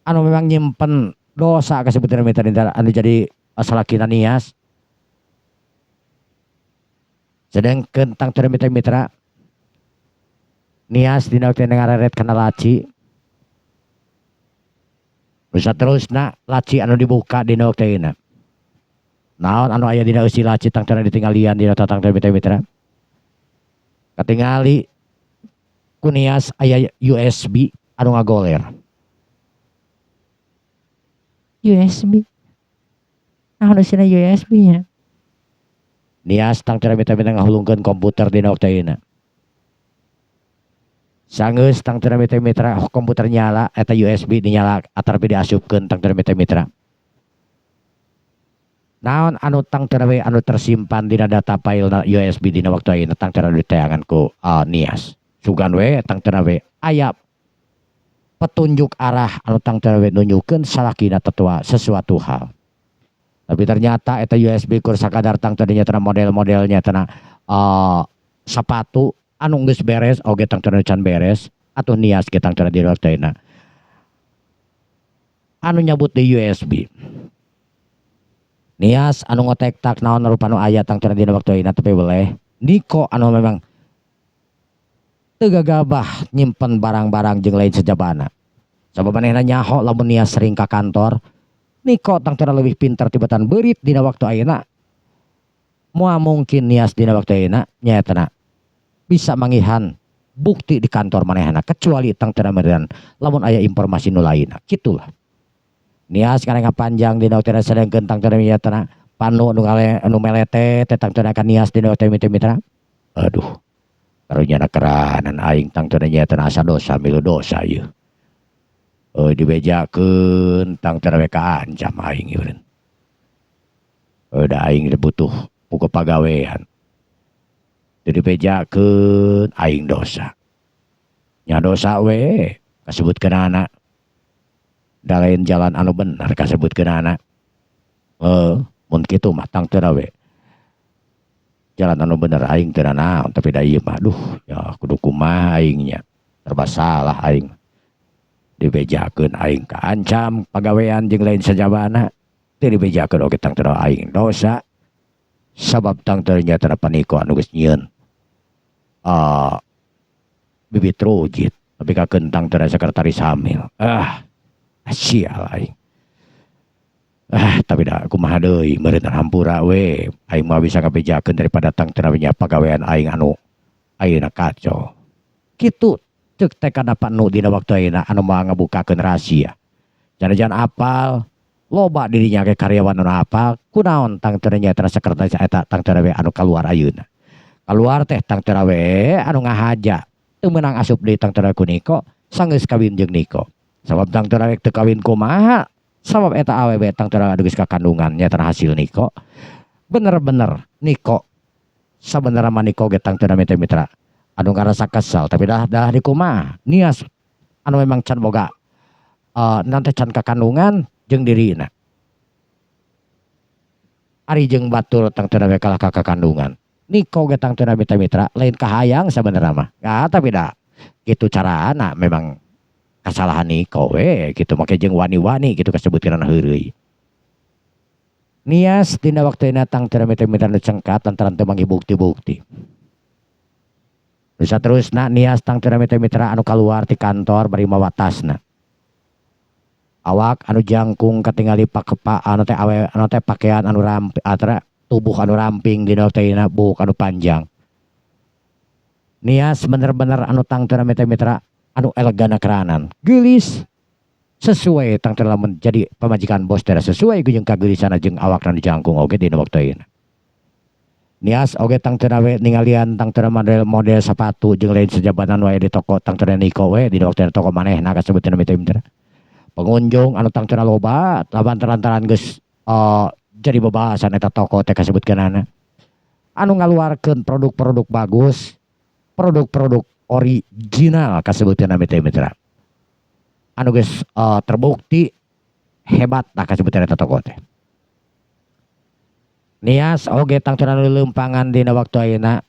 [SPEAKER 1] anu memang nyimpen dosa kasebutan mitra anu jadi salakina Nias. Sedangkan tang tura mitra Nias dina waktu ngaret kana laci. Bisa terus laci anu dibuka dina waktu ini. Naon anu aya dina eusi laci tang tura ditinggalian dina tang tura mitra. Katingali ku Nias aya USB anu ngagoler.
[SPEAKER 2] USB. Nah, usina USB nya.
[SPEAKER 1] Nias tang tura mitra ngahulungkeun komputer dina waktu ini. Sanggeus tang tura mitra komputer nyala eta USB dinyala atarpi diasupkeun tang tura mitra. Naon anu tang tura anu tersimpan dina data file USB dina waktu ayeuna tang tura ditayangan ku Nias. Sugan we tang tura aya petunjuk arah anu tang tura nunjukkeun salakina tetua sesuatu hal. Tapi ternyata eta USB kur sakadar tang tadinya tana model-modelnya tana sepatu anu geus beres oge tang tura can beres atuh Nias ge tang tura di waktuina anu nyabut di USB. Nias anu ngotek tak naon rupa nu aya tang tura dina waktuina tapi boleh Niko anu memang teu gagabah nyimpen barang-barang jeung lain sejabana. Sabab manehna nyaho lamun Nias sering ka kantor, Niko tang tura leuwih pintar tibatan beurit dina waktu ayeuna. Moal mungkin Nias dina waktu ayeuna nyaetana bisa mangihan bukti di kantor manehna kecuali tang tura meureun lamun aya informasi nu lainna kitulah. Nias karena panjang dina waktu sedengkeun tang tura nyaetana panu anu melete teh tang tura ka Nias dina waktu mitra. Aduh. Karunya keranan aing tang tura nyaetana asa dosa milu dosa ieu. Dibejakeun tang tura ka ancam aing ieu. Da aing butuh buku pagawean. Dibejakeun aing dosa. Nya dosa we kasebutkeun anak. Da lain jalan anu bener kasebutkeun anak. Mun kitu mah tang tura we. Jalan anu bener aing teu naon tapi da ieu mah duh ya kudu kumaha aing nya. Serba salah aing. Dibejakeun aing kaancam pagawean jeung lain sajabana. Teu dibejakeun oge tang tura aing dosa. Sabab tang tura nya tara paniko anu geus nyieun. Bibit rujit tapi ka kentang tura sekretaris hamil. Sial aing. Tapi da kumaha deui meureun hampura we aing mah bisa kabejakeun daripada tang tura nya pagawean aing anu ayeuna kacau. Kitu ceuk teh kana panu dina waktu ayeuna anu moal ngabukakeun rahasia. Jangan apal loba dirinya ke karyawan anu apal kunaon tang tura nya tara sekretaris eta tang tura we anu kaluar ayeuna. Keluar teh tang tura we anu ngahaja teu meunang asup deui tang tura ku Niko sanggeus kawin jeung Niko. Sabab tang tura we teu kawin kumaha sabab eta awewe tang tura geus kakandungan nya tara hasil Niko. Bener-bener Niko sabenerna mah Niko ge tang tura mitra anu ngarasa kesal tapi dah di kumaha Nias anu memang can boga nanti can kakandungan jeung dirina. Ari jeung batur tang tura we kalah kakandungan. Niko ge tang tura mitra lain kahayang sabenerna mah. Tapi dah kitu carana memang kesalahan Niko we gitu make jeung wani-wani gitu kasebutkeun heureuy. Nias dina waktuina tang tura mitra nu cengkat lantaran teu manggi bukti-bukti. Bisa terusna Nias tang tura mitra anu kaluar ti kantor bari mawa tasna. Awak anu jangkung katingali pakepa anu teh pakaian anu rampi atra tubuh anu ramping dina waktuina buk anu panjang. Nias bener-bener anu tang tura mitra anu elegan keranan geulis sesuai tang tura lamun jadi pamajikan bos teh sesuai jeung kageulisan jeung awak anu jangkung oge dina waktuina. Nias oge tang tura we ningalian tang tura model sepatu jeung lain sejabatan wae di toko tang tura Niko we dina waktuina toko manehna kasebutna mitra. Pengunjung anu tang tura loba lantaran geus jadi bebahasan eta toko teh kasebutkeunana anu ngaluarkeun produk-produk bagus, produk-produk original kasebutkeunana mitra. Anu geus terbukti hebat tah kasebutkeun eta toko teh. Nias oge tang tura leuleumpangan dina waktu ayeuna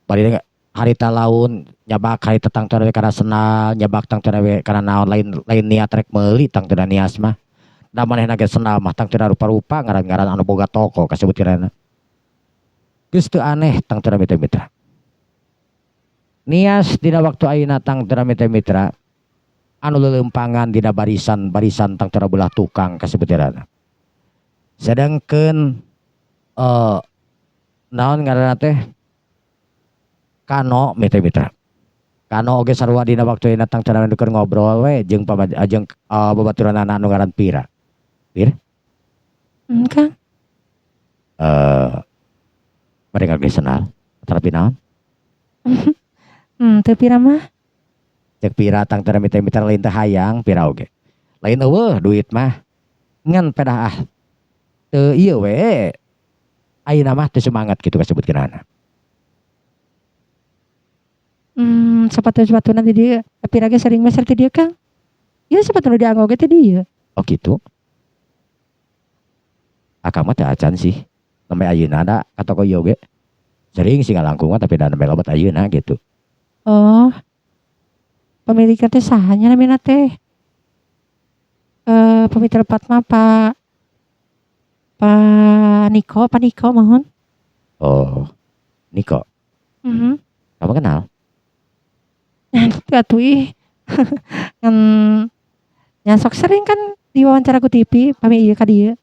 [SPEAKER 1] bari harita laun nyabak harita tang teu karena senal nyabak tang teu karena naon lain lain niat rek meuli tang teu nias mah da manehna ge senal mah tang teu rupa-rupa ngaran-ngaran anu boga toko kasebut kirana geus teu aneh tang teu mitra-mitra nias dina waktu ayeuna tang teu mitra-mitra anu leuleumpangan dina barisan-barisan tang teu belah tukang kasebut kirana sedangkeun naon ngaranna teh kano mitra-mitra kano oge sarua dina waktu ayeuna tang teu ngobrol we jeung jeung babaturanna anu ngaran Pira
[SPEAKER 2] Kang.
[SPEAKER 1] mereka geus senal tapi naon
[SPEAKER 2] Teu pira mah.
[SPEAKER 1] cek Pira tang teu mitra-mitra lain teh hayang Pira oge lain eueuh duit mah ngan pedah teu ieu we ayeuna mah teu semangat kitu kasebut kenana
[SPEAKER 2] Sepatu-sepatu nanti dia pira ge sering meser ti dieu Kang. Ieu sepatu nu dianggo ge teh dieu.
[SPEAKER 1] oh gitu akang mah teu acan sih sampai ayeuna ada ka toko ieu ge sering sih ngalangkung tapi da nembe lobat ayeuna gitu
[SPEAKER 2] Oh. Pemiliknya teh sahanya namina teh. Pemitra tempat mah Pak Niko mohon.
[SPEAKER 1] oh Niko kamu kenal
[SPEAKER 2] Atuh ih. Kan nyasok sering kan diwawancara ku TV pami ieu ka dieu.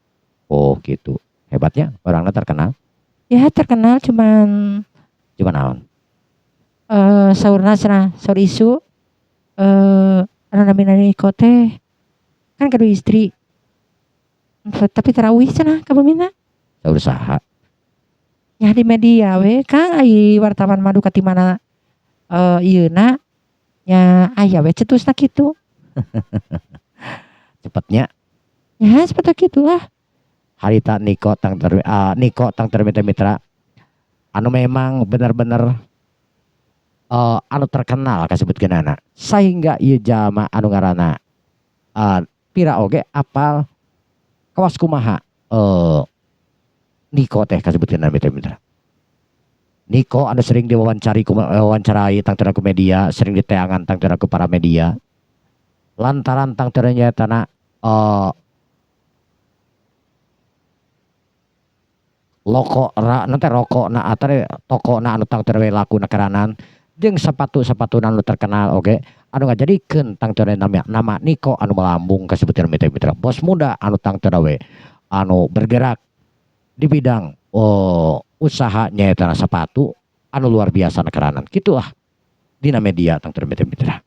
[SPEAKER 1] oh gitu hebatnya orangnya terkenal
[SPEAKER 2] Ya terkenal cuman
[SPEAKER 1] cuma naon
[SPEAKER 2] saurna cenah saur isu anu namina Niko teh kan kedua istri. Tapi terawih cenah kabumina.
[SPEAKER 1] saur saha
[SPEAKER 2] Ya di media we Kang ai wartawan madu katimana ieuna nya aya we cetusna kitu.
[SPEAKER 1] cepetnya
[SPEAKER 2] Ya seperti gitulah.
[SPEAKER 1] harita Niko tang mitra anu memang benar-benar anu terkenal kasebut genana sehingga ieu jalma anu ngaranna Pira oge apal kawas kumaha Niko teh kasebut genana mitra-mitra Niko anu sering wawancarai tang teu ku media sering diteangan tang teu ku para media lantaran tang teu nyatana rokok na atare toko na anu tang teu laku na karanan jeung sepatu anu terkenal oge anu ngajadikeun tang teu nama Niko anu melambung kasebutkeun mitra-mitra bos muda anu tang teu anu bergerak di bidang usaha nyaeta sepatu anu luar biasa na karanan gitulah dina media tang teu mitra-mitra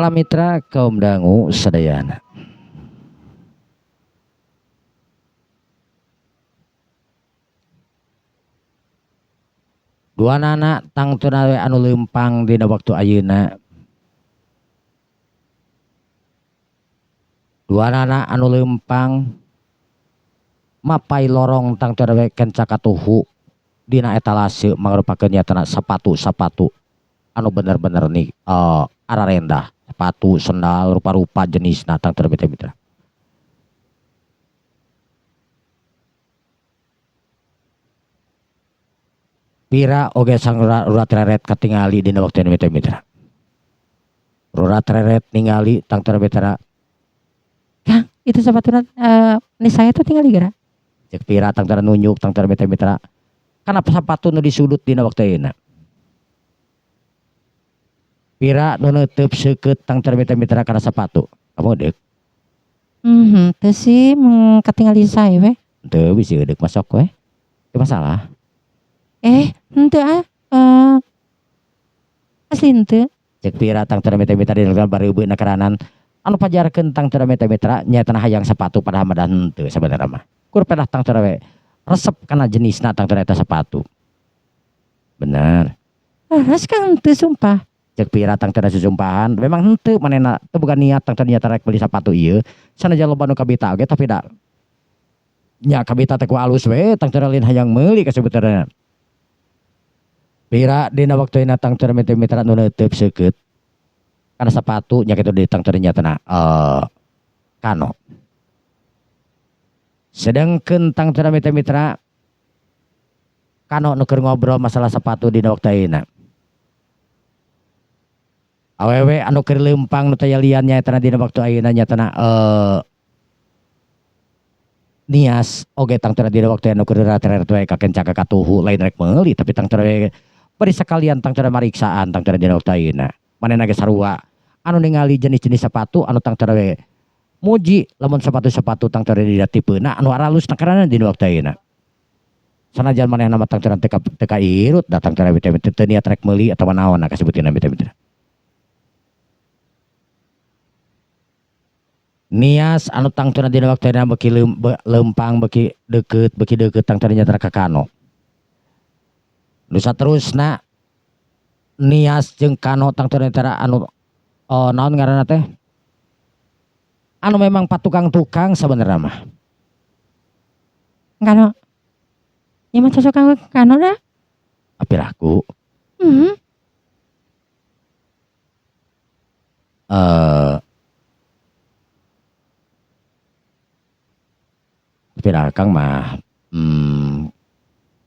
[SPEAKER 1] Para mitra kaum dangu sadayana. Dua anak tangtuna we anu leumpang dina waktu ayeuna. Dua anak anu leumpang mapai lorong tangtuna we kenca katuhu dina etalase mangrupakeun nyatana sepatu anu bener-bener nih ararendah, sepatu sendal rupa-rupa jenisna tangtuna mitra-mitra. Pira oge sang rurat reret katingali dina waktu mitra-mitra. Rurat reret ningali tangtuna mitra.
[SPEAKER 2] Kang, itu sepatu nih saya tuh tinggal di gara.
[SPEAKER 1] Cek pira tangtuna nunjuk tangtuna mitra-mitra. Kenapa sepatu nu di sudut dina waktu ayeuna? Pira nu neuteub seukeut tangtuna mitra-mitra kana sepatu. Kamu deuk?
[SPEAKER 2] Teu sih katinggal di saya we.
[SPEAKER 1] Teu bisi deuk masok we. Teu masalah.
[SPEAKER 2] Henteu asli henteu.
[SPEAKER 1] Cek pira tangtuna mitra-mitra dina bareubeuna karanan anu pajarkeun tangtuna mitra-mitra nyatana hayang sepatu pada hamadan henteu sabenerna mah. Kur pedah tangtuna we resep kana jenisna tangtuna eta sepatu. Bener.
[SPEAKER 2] Ras Kang henteu sumpah.
[SPEAKER 1] Cek pira tangtuna susumpahan memang henteu manehna teu boga niat tangtuna nyata rek beli sepatu ieu sanajan loba nu kabita oge tapi da nya kabita teh ku alus we tangtuna lain hayang meuli kasebutna. Pira dina waktu tangtuna mitra-mitra nu neuteub seukeut kana sepatu nya kitu di tangtuna nyatana kano. Sedangkeun tangtuna mitra-mitra kano nu keur ngobrol masalah sepatu dina waktu ayeuna. Awewe anu keur leumpang nu teu lian nyaetana dina waktu ayeuna nyatana nias oge tangtuna dina waktu anu keur rateret we ka kenca ka katuhu lain rek meuli tapi tangtuna we bari sakalian tangtuna mariksaan tangtuna dina waktu ayeuna. Manehna ge sarua anu ningali jenis-jenis sepatu anu tangtuna we muji lamun sepatu-sepatu tangtuna dina tipeuna anu aralus nakarana dina waktu ayeuna. Sanajan manehna mah tangtuna teu ka irut datang tangtuna mitra-mitra teu niat rek meuli atawa naon kasebutina mitra-mitra. Nias anu tangtuna dina waktu ayeuna beuki leumpang beuki deukeut tangtuna nyata ka kano. Nu saterusna nias jeung kano tangtuna nyata anu naon ngaranna teh? Anu memang patukang-tukang sabenerna mah.
[SPEAKER 2] Kano. Ya mah cocok kanggo kano dah.
[SPEAKER 1] Apiraku. Pirakang mah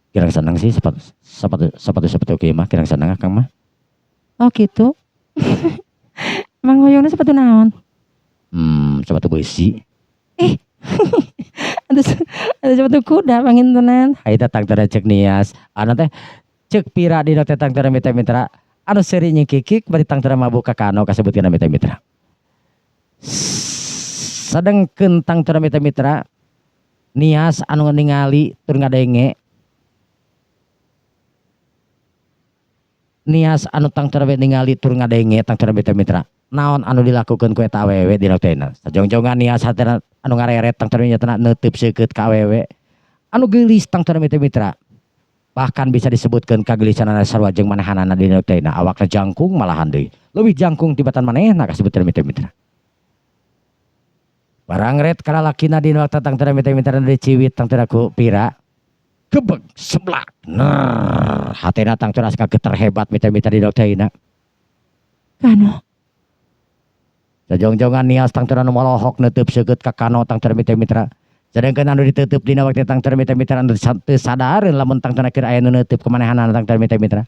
[SPEAKER 1] kirang seneng sih sepatu kieu mah kirang seneng Kang mah.
[SPEAKER 2] Oh gitu. Emang hoyongna sepatu naon?
[SPEAKER 1] Sepatu besi.
[SPEAKER 2] Ada sepatu kuda pangintenan.
[SPEAKER 1] Haita tangtuna cek nias. Anu teh cek pira dina teh tangtuna mitra-mitra anu seuri nyekikik bari tangtuna mabuk ka kano kasebutkeun mitra-mitra. Sadengkeun tangtuna mitra-mitra nias anu ningali tur ngadenge nias anu tangtuna we ningali tur ngadenge tangtuna mitra-mitra naon anu dilakukeun ku eta awewe dina tena sajongjongan nias hatena anu ngareret tangtuna nyatana neuteub seukeut ka awewe anu geulis tangtuna mitra-mitra bahkan bisa disebutkeun kagelisanana sarua jeung manehanana dina tena awakna jangkung malahan deui leuwih jangkung tibatan manehna kasebutkeun mitra-mitra. Barang ret kana lakina dina waktu tangtuna mitra-mitra dari ciwit tangtuna ku pira gebeg seblak hatena tangtuna kaget terhebat mitra-mitra dina waktu ayeuna.
[SPEAKER 2] Kano.
[SPEAKER 1] Sajongjongan nias tangtuna nu molohok neuteub seukeut ka kano tangtuna mitra-mitra. Sedangkeun anu diteuteub dina waktu tangtuna mitra-mitra anu teu sadareun lamun tangtuna keur aya nu neuteub kumanehanana tangtuna mitra-mitra.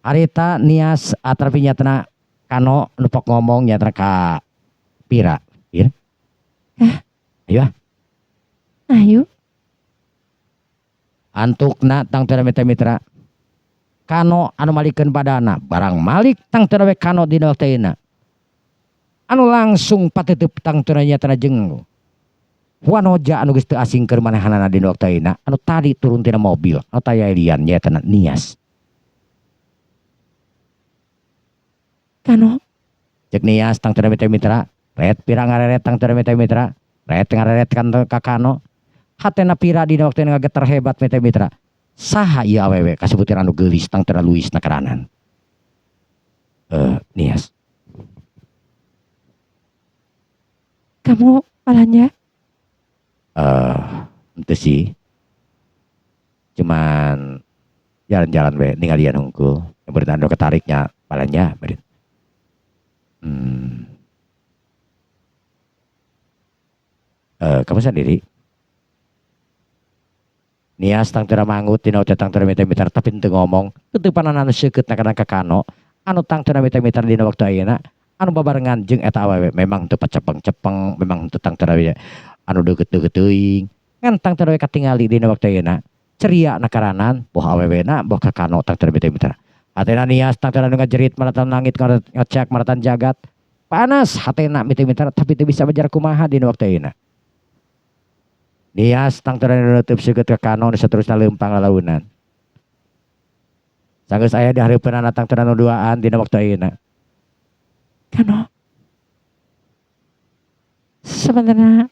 [SPEAKER 1] Harita nias atrapi nyatana kano nu pok ngomong nyatana ka pira. Pira? Ayo.
[SPEAKER 2] Ayo.
[SPEAKER 1] Antukna tangtuna mitra-mitra kano anu malikeun badana barang malik tangtuna we kano dina waktu ayeuna anu langsung pateuteub tangtuna nyatana jeung wanoja anu geus teu asing keur manehanana dina waktu ayeuna anu tadi turun tina mobil anu taya lian nyatana nias.
[SPEAKER 2] Kano,
[SPEAKER 1] Cek Nias tang teu mitra ret pira ngareret tang teu mitra ret ngareret kan kakano hatena pira dina waktu ngageter hebat mitra saha ieu awewe kasebutir anu geulis tang teu luis nakaranan. Nias
[SPEAKER 2] kamu malahnya?
[SPEAKER 1] Ente sih cuman jalan-jalan we ninggalian hungkul yang bertanda ketariknya palanya beureun. Kamu sendiri Nias tang teu mangut dina teh tang teu miter tapi teu ngomong teutepanan anu seukeut na kakano anu tang teu miter dina waktu ayeuna anu babarengan jeung eta awewe memang teu cepeng-cepeng memang teu tang teu anu deukeut-deukeut teuing ngan tang teu katingali dina waktu ayeuna ceria nakaranan boh awewena boh kakano tang teu miter hatena Nias tang teu ngajerit maratan langit ngecek maratan jagat panas hatena miter tapi teu bisa bajar kumaha dina waktu ayeuna. Nias tang teu neueup seukeut kakano saterusna leumpang lalaunan. Sanggeus aya di hareupeun anak tang teu duaan dina waktu ayeuna.
[SPEAKER 2] Kano, sebenarnya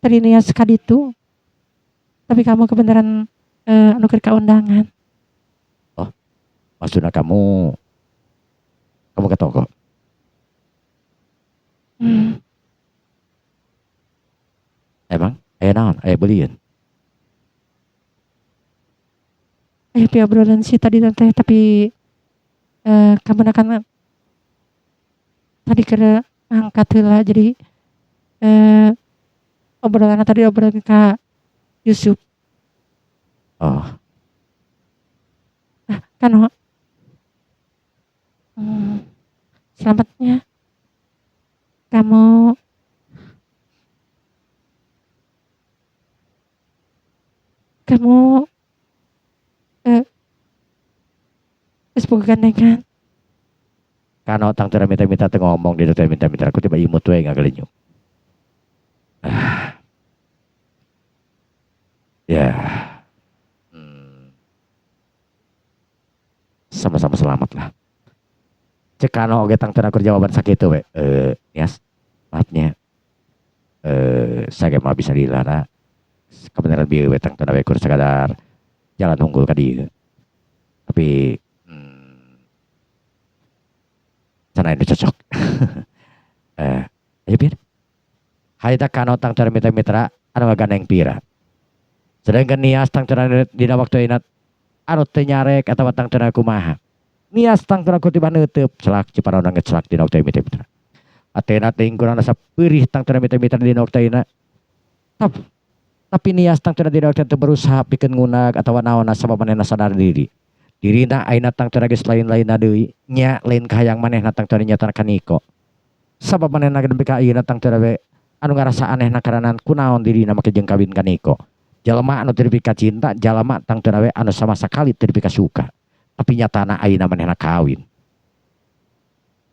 [SPEAKER 2] tadi Nias kaditu, tapi kamu kebenaran anu keur kaundangan.
[SPEAKER 1] Oh, maksudnya kamu ke toko? Emang? Aya naon? Aya beliin?
[SPEAKER 2] Aya piobrolan si tadi teh tapi kamu kan tadi keur angkat heula jadi obrolan tadi obrolan ka Yusuf.
[SPEAKER 1] Oh.
[SPEAKER 2] Kan selamatnya kamu geus boga gandengan.
[SPEAKER 1] Kano tang teu minta teu ngomong di teu minta aku tiba imut we ngagelinyuk. Ya. Sama-sama selamat lah. Cek kano oge tang teu akur jawaban sakitu we. Nias, maafnya. Saya mah bisa dilara. Kebenaran bieu we tang teu kur sakadar jalan unggul ka dieu. Tapi sana ini cocok. Ayo pir. Haita kano tang teu mitra anu ngagandeng pira. Sedangkan Nias tang teu dina waktu inat anu teu nyarek atawa tang teu kumaha. Nias tang teu tiba neuteub celak ciparonang celak dina waktu mitra. Atena teuing kurang asa peurih tang teu mitra dina waktu ina. Tapi Nias tang teu dina waktu teu berusaha pikeun ngunag atawa naonna sabab manehna sadar diri. Dirina ayeuna tang teu geus lain-lainna deui nya lain kahayang manehna tang teu nyatana kaniko. Sabab manehna nepi ka ayeuna tang teu anu ngarasa anehna karanan kunaon dirina make jeung kawin kaniko. Jalma anu teu ka cinta, jalma tang teu anu sama sakali teu ka suka. Tapi nyatana ayeuna manehna kawin.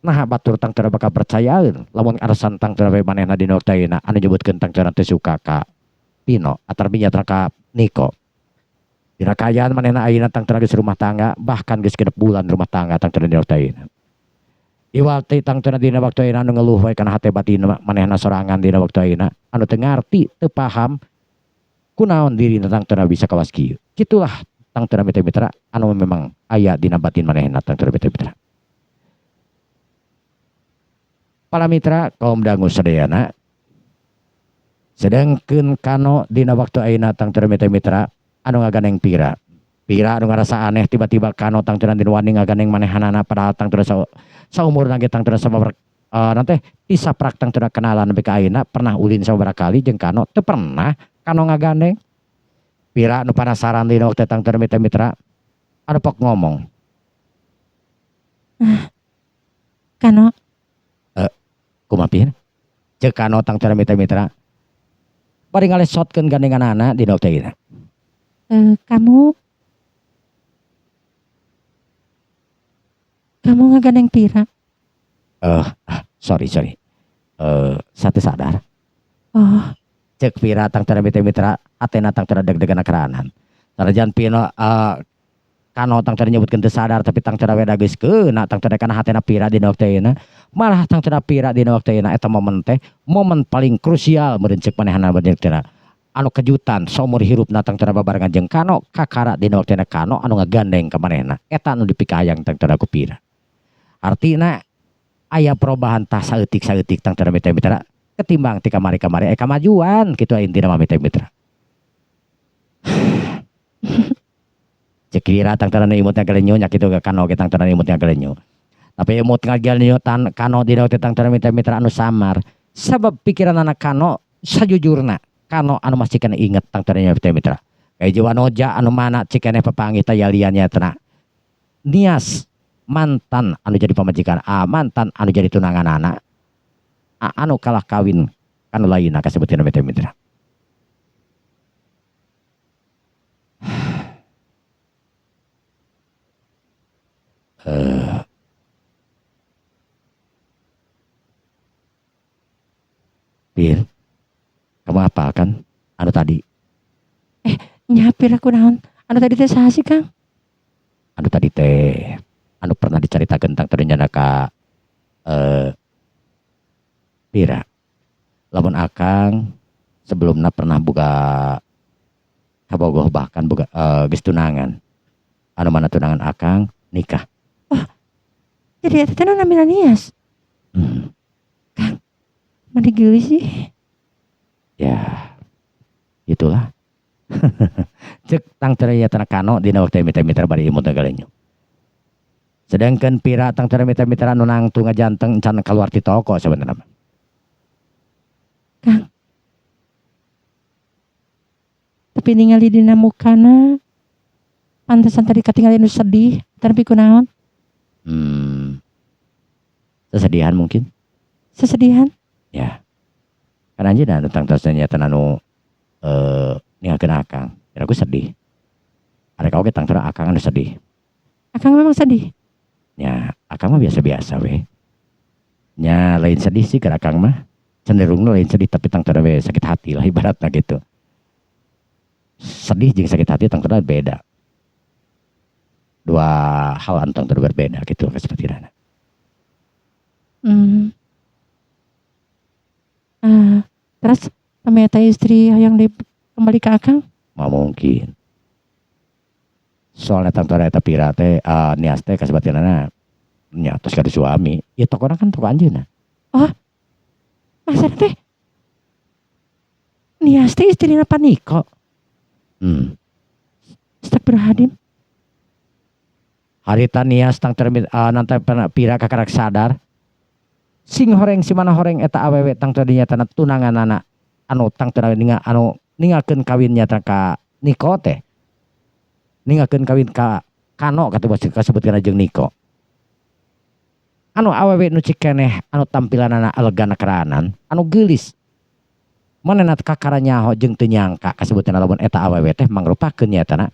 [SPEAKER 1] Nah batur tang teu bakal percayaeun lamun arasan tang teu manehna dina waktu ayeuna anu nyebutkeun tang teu teu suka ka Pino atau nyatra ka Niko. Dina kayaan manehna ayeuna tang teu geus rumah tangga bahkan geus genep bulan rumah tangga tang teu dina waktu ayeuna. Iwal teh tang teu dina waktu ayeuna anu ngeluh we kana hate batin manehna sorangan dina waktu ayeuna anu teu ngarti teu paham kunaon dirina tang teu bisa kawas kieu. Kitulah tang teu mitra anu memang aya dina batin manehna tang teu mitra. Para mitra kaum dangu sadayana sedangkeun kano dina waktu ayeuna tang teu mitra anu ngagandeng pira anu ngarasa aneh tiba-tiba kano tang teu dina wani ngagandeng manehanana padahal tang teu saumurna ge tang teu nanti isaprak tang teu kenalan nepi ka ayeuna pernah ulin sabaraha kali jeung kano teu pernah kano ngagandeng pira anu penasaran dina waktu tang teu mitra anu pok ngomong.
[SPEAKER 2] Kano
[SPEAKER 1] Kumaha pir? Ceuk kano tang teu mitra bari ngalesotkeun gandenganana dina waktu ayeuna.
[SPEAKER 2] Kamu ngagandeng pira?
[SPEAKER 1] Sorry. Satu sadar.
[SPEAKER 2] Oh.
[SPEAKER 1] Cek pira tang teu mitra atena tang teu deg-degan keranan. Sanajan Pino kano tang teu nyebutkeun teu sadar tapi tang teu we geus keuna tang teu kana hatena pira dina waktu ayeuna malah tang teu pira dina waktu ayeuna eta momen teh momen paling krusial meureun ceuk manehna bener teh anu kejutan saumur hirupna tang teu babarengan jeung kano kakara dina waktu ayeuna kano anu ngagandeng ka manehna eta anu dipikayang tang teu ku pira artina aya perubahan tah saeutik-saeutik tang teu mitra-mitra ketimbang ti kamari-kamari kamajuan kitu intina mah mitra-mitra cekira tang teu imutna galenyo nya kitu kano ge tang teu imutna galenyo tapi imut ngagelenyo tan kano dina waktu tang teu mitra-mitra anu samar sabab pikiran anak kano sajujurna kano anu masih kana inget tang teu mitra-mitra kayak jiwa noja anu mana cikeneh papanggih tayaliannya tena nias mantan anu jadi pamajikan mantan anu jadi tunangan anak anu kalah kawin kanu lainna kasebutina mitra-mitra Pir, kamu apa kan anu tadi
[SPEAKER 2] Nyapir aku naon anu tadi teh saha sih Kang
[SPEAKER 1] anu tadi teh anu pernah dicaritakeun tentang ternyata ka Pira lamun akang sebelumnya pernah buka kabogoh bahkan buka geus tunangan anu mana tunangan akang nikah
[SPEAKER 2] jadi eta teh namina Nias mandi geuli sih
[SPEAKER 1] ya itulah cek tang ternyata kano dina waktu mitra-mitra bari imut galenyo sedangkan Pira tang mitra-mitra anu nangtu ngajanteng can keluar ti toko sebenarnya
[SPEAKER 2] Kang tapi ningali dina mukana pantesan tadi katinggalin nu sedih tapi kunaon
[SPEAKER 1] sesedihan mungkin
[SPEAKER 2] sesedihan
[SPEAKER 1] ya kan anjeun anu tang ternyata anu ningakeun akang dan aku sedih ada kau ketang tera akang anu sedih
[SPEAKER 2] Akang memang sedih
[SPEAKER 1] ya akang mah biasa-biasa we nya lain sedih sih ke akang mah cenderung lain sedih tapi tang tera we sakit hati lah ibaratnya gitu sedih jeung sakit hati tang tera beda dua hal antang tera berbeda gitu seperti itu
[SPEAKER 2] terus ternyata istri yang kembali ke Akang
[SPEAKER 1] mau mungkin soalnya tang tera eta Pira teh Nias teh kasebatinana nya tos kada suami ya tokona kan toko anjeunna
[SPEAKER 2] masa teh Nias teh istrina Paniko Astagfirullahaladzim
[SPEAKER 1] harita Nias tang termit nanti Pira kakarak sadar sing horeng si mana horeng eta awewe tang tadinya tanah tunangan anak anu tang tadinya anu ningakeun kawinnya ka Niko teh ningakeun kawin ka Kano kata bos kasebutkeun jeung Niko anu awewe nu cikeneh anu tampilanana elegan keranan anu geulis manehna kakaranyaho jeung teu nyangka kasebutkeun lamun eta awewe teh mangrupakeun nyatana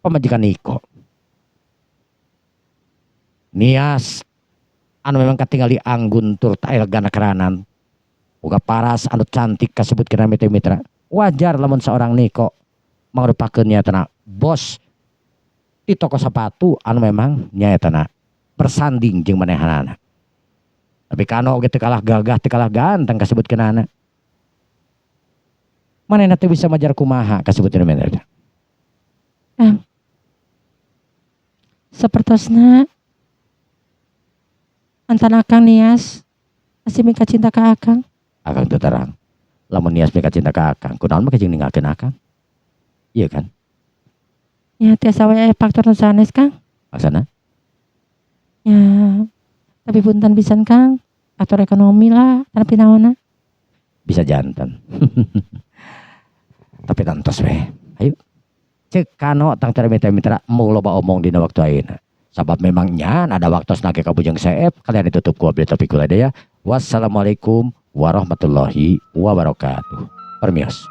[SPEAKER 1] pamajikan Niko Nias anu memang katingali anggun tur ta elegan keranan boga paras anu cantik kasebut kana mitra-mitra wajar lamun seorang Niko mangrupakeun nyatana bos di toko sepatu anu memang nyatana bersanding jeung manehanana tapi Kano ge teu kalah gagah teu kalah ganteng kasebut kenana manehna teu bisa majar kumaha kasebut kana mitra
[SPEAKER 2] sapertosna antara Akang Nias masih mika cinta ke Akang
[SPEAKER 1] teu terang lamun Nias mika cinta ka Akang kunaon mah jeung ninggalkeun Akang iya kan
[SPEAKER 2] ya tiasa wae faktor nu sanes Kang
[SPEAKER 1] maksana
[SPEAKER 2] ya tapi punten pisan Kang faktor ekonomi lah tapi naonna
[SPEAKER 1] bisa jantan tapi tantos we ayo cek Kano tang tara mitra-mitra mau loba omong dina waktu ayeuna sabab memangnya ada waktu nage kabujang seep kalian ditutup ku abdi topik kula ya wassalamualaikum warahmatullahi wabarakatuh permios